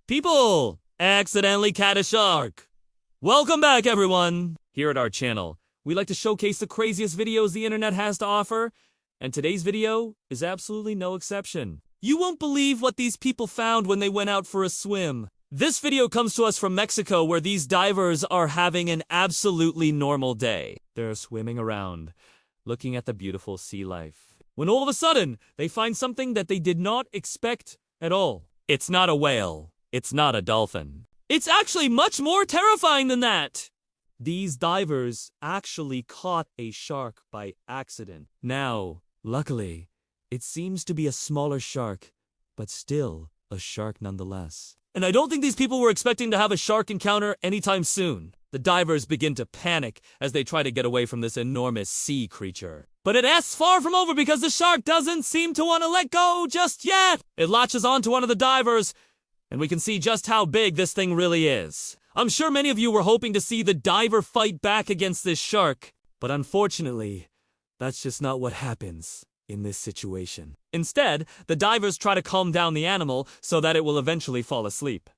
People accidentally caught a shark. Welcome back, everyone. Here at our channel, we like to showcase the craziest videos the internet has to offer, and today's video is absolutely no exception. You won't believe what these people found when they went out for a swim. This video comes to us from Mexico, where these divers are having an absolutely normal day. They're swimming around, looking at the beautiful sea life, when all of a sudden, they find something that they did not expect at all. It's not a whale. It's not a dolphin. It's actually much more terrifying than that. These divers actually caught a shark by accident. Now, luckily, it seems to be a smaller shark, but still a shark nonetheless. And I don't think these people were expecting to have a shark encounter anytime soon. The divers begin to panic as they try to get away from this enormous sea creature. But it's far from over because the shark doesn't seem to want to let go just yet. It latches onto one of the divers, and we can see just how big this thing really is. I'm sure many of you were hoping to see the diver fight back against this shark, but unfortunately, that's just not what happens in this situation. Instead, the divers try to calm down the animal so that it will eventually fall asleep.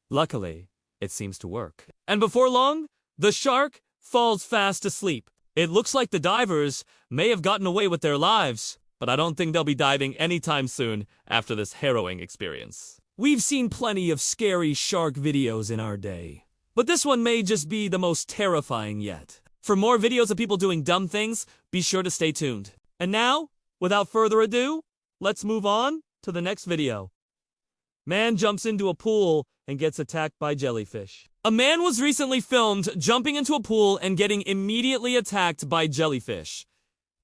Luckily, it seems to work. And before long, the shark falls fast asleep. It looks like the divers may have gotten away with their lives, but I don't think they'll be diving anytime soon after this harrowing experience. We've seen plenty of scary shark videos in our day, but this one may just be the most terrifying yet. For more videos of people doing dumb things, be sure to stay tuned. And now, without further ado, let's move on to the next video. Man jumps into a pool and gets attacked by jellyfish. A man was recently filmed jumping into a pool and getting immediately attacked by jellyfish.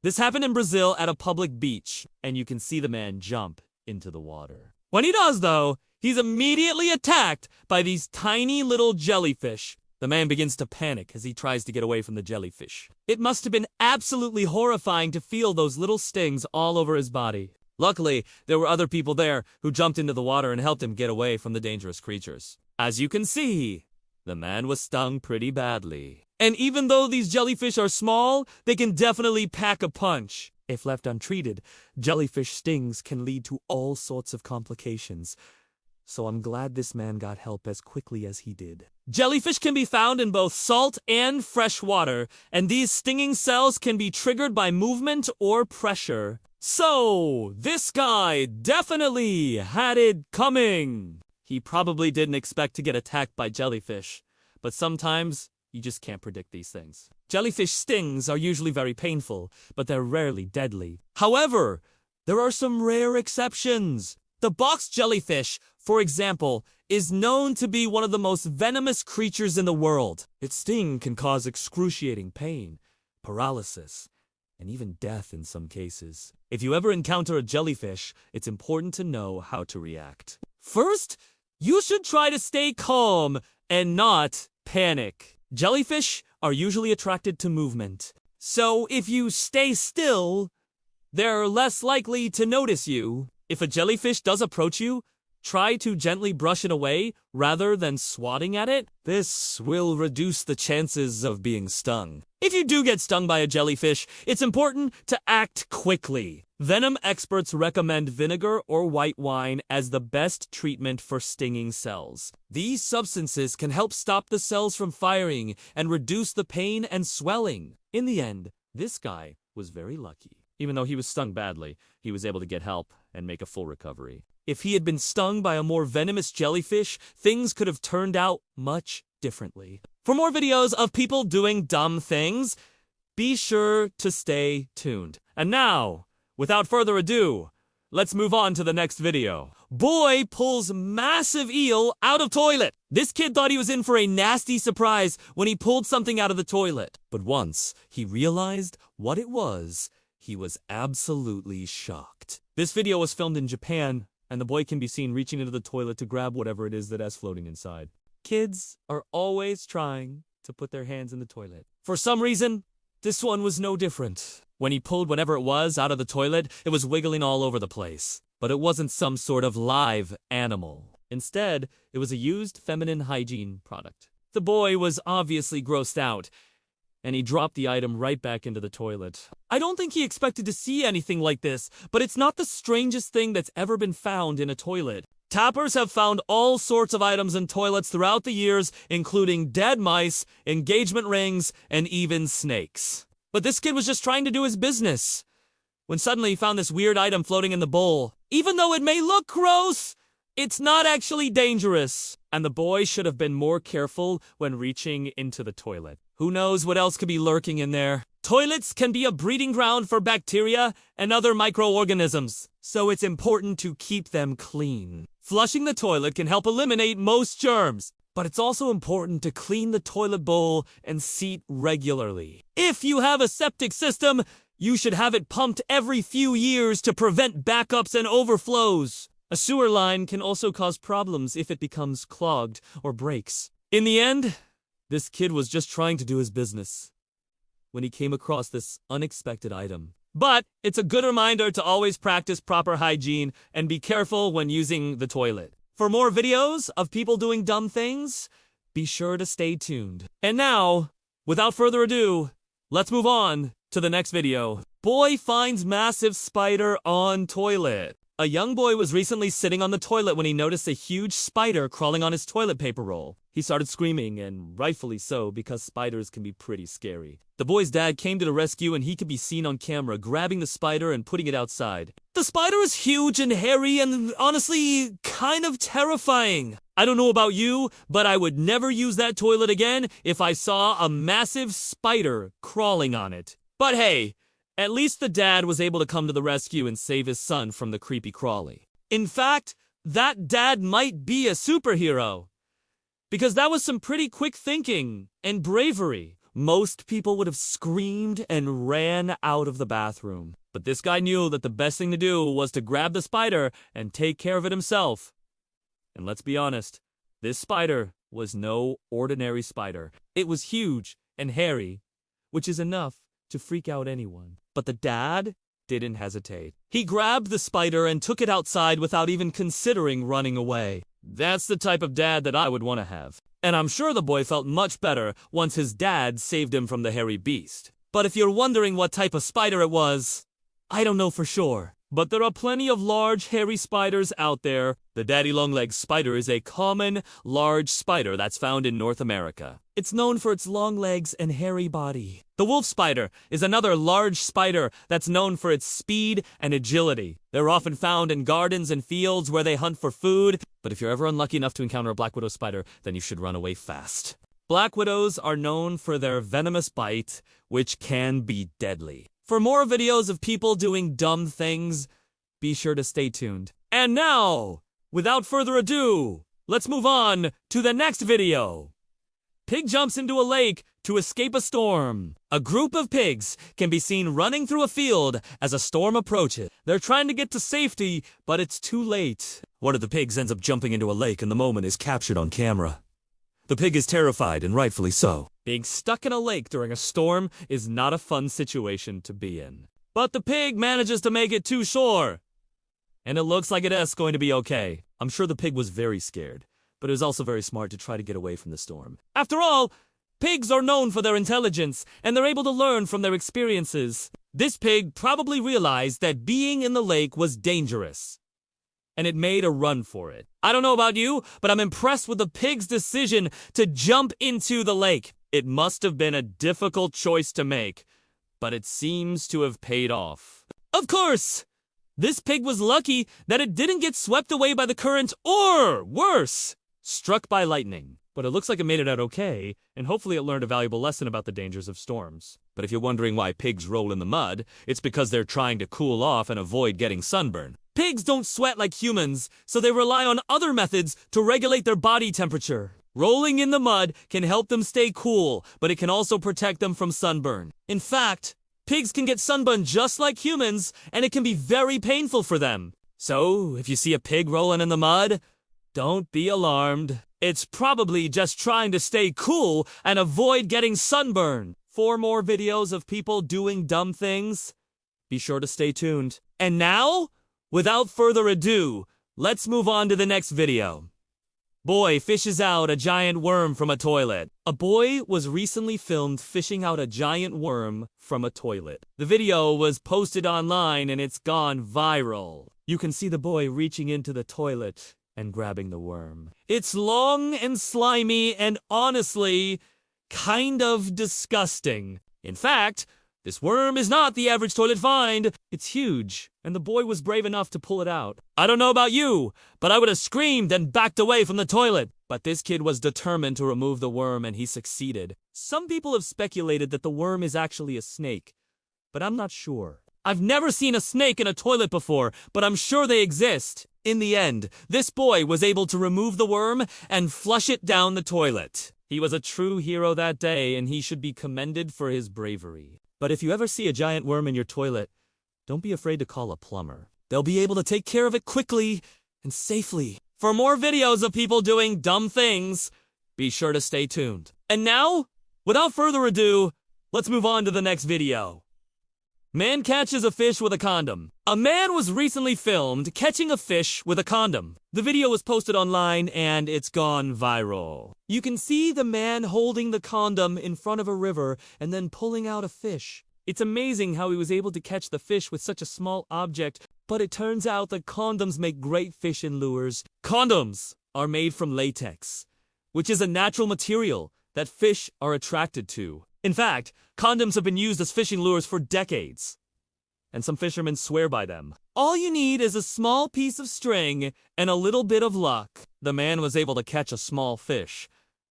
This happened in Brazil at a public beach, and you can see the man jump into the water. When he does, though, he's immediately attacked by these tiny little jellyfish. The man begins to panic as he tries to get away from the jellyfish. It must have been absolutely horrifying to feel those little stings all over his body. Luckily, there were other people there who jumped into the water and helped him get away from the dangerous creatures. As you can see, the man was stung pretty badly. And even though these jellyfish are small, they can definitely pack a punch. If left untreated, jellyfish stings can lead to all sorts of complications. So I'm glad this man got help as quickly as he did. Jellyfish can be found in both salt and fresh water, and these stinging cells can be triggered by movement or pressure. So, this guy definitely had it coming. He probably didn't expect to get attacked by jellyfish, but sometimes you just can't predict these things. Jellyfish stings are usually very painful, but they're rarely deadly. However, there are some rare exceptions. The box jellyfish, for example, is known to be one of the most venomous creatures in the world. Its sting can cause excruciating pain, paralysis, and even death in some cases. If you ever encounter a jellyfish, it's important to know how to react. First, you should try to stay calm and not panic. Jellyfish are usually attracted to movement, so if you stay still, they're less likely to notice you. If a jellyfish does approach you, try to gently brush it away rather than swatting at it. This will reduce the chances of being stung. If you do get stung by a jellyfish, it's important to act quickly. Venom experts recommend vinegar or white wine as the best treatment for stinging cells. These substances can help stop the cells from firing and reduce the pain and swelling. In the end, this guy was very lucky. Even though he was stung badly, he was able to get help and make a full recovery. If he had been stung by a more venomous jellyfish, things could have turned out much differently. For more videos of people doing dumb things, be sure to stay tuned. And now, without further ado, let's move on to the next video. Boy pulls massive eel out of toilet. This kid thought he was in for a nasty surprise when he pulled something out of the toilet. But once he realized what it was, he was absolutely shocked. This video was filmed in Japan, and the boy can be seen reaching into the toilet to grab whatever it is that has floating inside. Kids are always trying to put their hands in the toilet. For some reason, this one was no different. When he pulled whatever it was out of the toilet, it was wiggling all over the place. But it wasn't some sort of live animal. Instead, it was a used feminine hygiene product. The boy was obviously grossed out, and he dropped the item right back into the toilet. I don't think he expected to see anything like this, but it's not the strangest thing that's ever been found in a toilet. Tappers have found all sorts of items in toilets throughout the years, including dead mice, engagement rings, and even snakes. But this kid was just trying to do his business, when suddenly he found this weird item floating in the bowl. Even though it may look gross, it's not actually dangerous. And the boy should have been more careful when reaching into the toilet. Who knows what else could be lurking in there? Toilets can be a breeding ground for bacteria and other microorganisms, so it's important to keep them clean. Flushing the toilet can help eliminate most germs, but it's also important to clean the toilet bowl and seat regularly. If you have a septic system, you should have it pumped every few years to prevent backups and overflows. A sewer line can also cause problems if it becomes clogged or breaks. In the end, this kid was just trying to do his business when he came across this unexpected item. But it's a good reminder to always practice proper hygiene and be careful when using the toilet. For more videos of people doing dumb things, be sure to stay tuned. And now, without further ado, let's move on to the next video. Boy finds massive spider on toilet. A young boy was recently sitting on the toilet when he noticed a huge spider crawling on his toilet paper roll. He started screaming, and rightfully so, because spiders can be pretty scary. The boy's dad came to the rescue, and he could be seen on camera grabbing the spider and putting it outside. The spider is huge and hairy and honestly kind of terrifying. I don't know about you, but I would never use that toilet again if I saw a massive spider crawling on it. But hey, at least the dad was able to come to the rescue and save his son from the creepy crawly. In fact, that dad might be a superhero, because that was some pretty quick thinking and bravery. Most people would have screamed and ran out of the bathroom. But this guy knew that the best thing to do was to grab the spider and take care of it himself. And let's be honest, this spider was no ordinary spider. It was huge and hairy, which is enough to freak out anyone. But the dad didn't hesitate. He grabbed the spider and took it outside without even considering running away. That's the type of dad that I would want to have. And I'm sure the boy felt much better once his dad saved him from the hairy beast. But if you're wondering what type of spider it was, I don't know for sure. But there are plenty of large hairy spiders out there. The daddy long-legged spider is a common large spider that's found in North America. It's known for its long legs and hairy body. The wolf spider is another large spider that's known for its speed and agility. They're often found in gardens and fields where they hunt for food. But if you're ever unlucky enough to encounter a black widow spider, then you should run away fast. Black widows are known for their venomous bite, which can be deadly. For more videos of people doing dumb things, be sure to stay tuned. And now, without further ado, let's move on to the next video. Pig jumps into a lake to escape a storm. A group of pigs can be seen running through a field as a storm approaches. They're trying to get to safety, but it's too late. One of the pigs ends up jumping into a lake and the moment is captured on camera. The pig is terrified, and rightfully so. Being stuck in a lake during a storm is not a fun situation to be in. But the pig manages to make it to shore. And it looks like it is going to be okay. I'm sure the pig was very scared, but it was also very smart to try to get away from the storm. After all, pigs are known for their intelligence, and they're able to learn from their experiences. This pig probably realized that being in the lake was dangerous, and it made a run for it. I don't know about you, but I'm impressed with the pig's decision to jump into the lake. It must have been a difficult choice to make, but it seems to have paid off. Of course, this pig was lucky that it didn't get swept away by the current or, worse, struck by lightning. But it looks like it made it out okay, and hopefully it learned a valuable lesson about the dangers of storms. But if you're wondering why pigs roll in the mud, it's because they're trying to cool off and avoid getting sunburn. Pigs don't sweat like humans, so they rely on other methods to regulate their body temperature. Rolling in the mud can help them stay cool, but it can also protect them from sunburn. In fact, pigs can get sunburned just like humans, and it can be very painful for them. So, if you see a pig rolling in the mud, don't be alarmed. It's probably just trying to stay cool and avoid getting sunburned. For more videos of people doing dumb things, be sure to stay tuned. And now, without further ado, let's move on to the next video. Boy fishes out a giant worm from a toilet. A boy was recently filmed fishing out a giant worm from a toilet. The video was posted online and it's gone viral. You can see the boy reaching into the toilet and grabbing the worm. It's long and slimy and honestly, kind of disgusting. In fact, this worm is not the average toilet find. It's huge, and the boy was brave enough to pull it out. I don't know about you, but I would have screamed and backed away from the toilet. But this kid was determined to remove the worm, and he succeeded. Some people have speculated that the worm is actually a snake, but I'm not sure. I've never seen a snake in a toilet before, but I'm sure they exist. In the end, this boy was able to remove the worm and flush it down the toilet. He was a true hero that day, and he should be commended for his bravery. But if you ever see a giant worm in your toilet, don't be afraid to call a plumber. They'll be able to take care of it quickly and safely. For more videos of people doing dumb things, be sure to stay tuned. And now, without further ado, let's move on to the next video. Man catches a fish with a condom. A man was recently filmed catching a fish with a condom. The video was posted online and it's gone viral. You can see the man holding the condom in front of a river and then pulling out a fish. It's amazing how he was able to catch the fish with such a small object, but it turns out that condoms make great fishing lures. Condoms are made from latex, which is a natural material that fish are attracted to. In fact, condoms have been used as fishing lures for decades, and some fishermen swear by them. All you need is a small piece of string and a little bit of luck. The man was able to catch a small fish,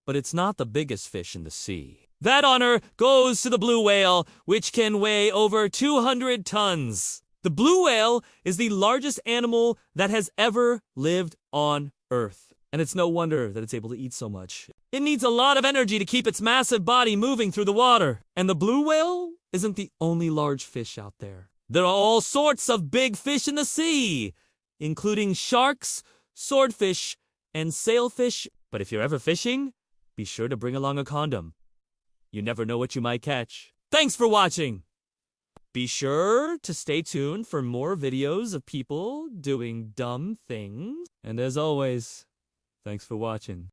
but it's not the biggest fish in the sea. That honor goes to the blue whale, which can weigh over 200 tons. The blue whale is the largest animal that has ever lived on Earth. And it's no wonder that it's able to eat so much. It needs a lot of energy to keep its massive body moving through the water. And the blue whale isn't the only large fish out there. There are all sorts of big fish in the sea, including sharks, swordfish, and sailfish. But if you're ever fishing, be sure to bring along a condom. You never know what you might catch. Thanks for watching. Be sure to stay tuned for more videos of people doing dumb things. And as always, thanks for watching.